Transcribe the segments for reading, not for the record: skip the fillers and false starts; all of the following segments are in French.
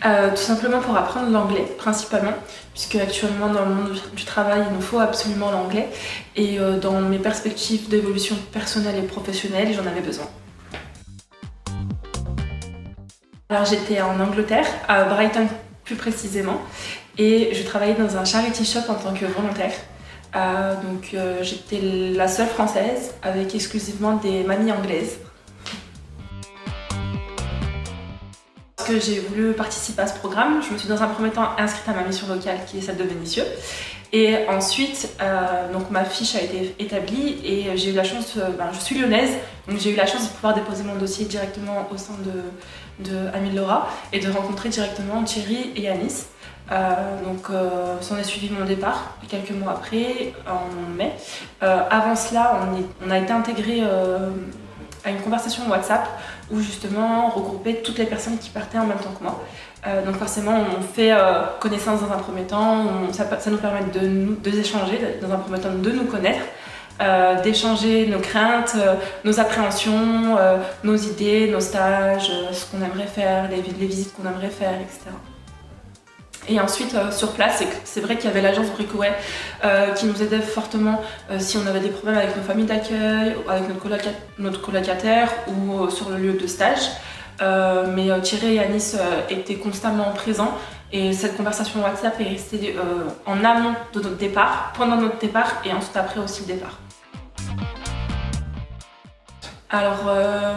Tout simplement pour apprendre l'anglais principalement, puisque actuellement dans le monde du travail il nous faut absolument l'anglais et dans mes perspectives d'évolution personnelle et professionnelle j'en avais besoin. Alors j'étais en Angleterre, à Brighton plus précisément, et je travaillais dans un charity shop en tant que volontaire. J'étais la seule française avec exclusivement des mamies anglaises. Parce que j'ai voulu participer à ce programme, je me suis dans un premier temps inscrite à ma mission locale qui est celle de Vénissieux. Et ensuite, ma fiche a été établie et j'ai eu la chance, je suis lyonnaise, donc j'ai eu la chance de pouvoir déposer mon dossier directement au sein de Amile Laura et de rencontrer directement Thierry et Anis. S'en est suivi mon départ quelques mois après, en mai. Avant cela, on a été intégrés à une conversation WhatsApp où justement on regroupait toutes les personnes qui partaient en même temps que moi. Donc forcément on fait connaissance dans un premier temps, ça nous permet de échanger, dans un premier temps de nous connaître, d'échanger nos craintes, nos appréhensions, nos idées, nos stages, ce qu'on aimerait faire, les visites qu'on aimerait faire, etc. Et ensuite, sur place, c'est vrai qu'il y avait l'agence Brickaway qui nous aidait fortement si on avait des problèmes avec nos familles d'accueil, avec notre colocataire ou sur le lieu de stage. Mais Thierry et Anis étaient constamment présents et cette conversation WhatsApp est restée en amont de notre départ, pendant notre départ et ensuite après aussi le départ. Alors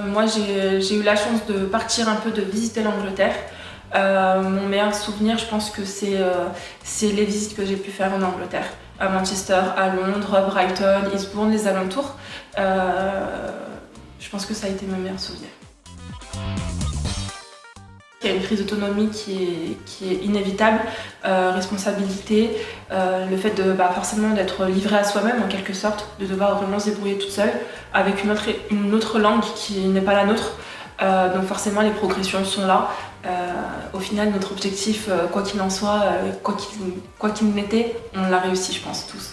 moi j'ai eu la chance de partir un peu, de visiter l'Angleterre. Mon meilleur souvenir, je pense que c'est les visites que j'ai pu faire en Angleterre, à Manchester, à Londres, Brighton, Eastbourne, les alentours. Je pense que ça a été mes meilleurs souvenirs. Il y a une prise d'autonomie qui est inévitable, responsabilité, le fait de forcément d'être livré à soi-même en quelque sorte, de devoir vraiment se débrouiller toute seule avec une autre langue qui n'est pas la nôtre. Donc forcément les progressions sont là. Au final notre objectif, quoi qu'il en soit, quoi qu'il n'était, on l'a réussi je pense tous.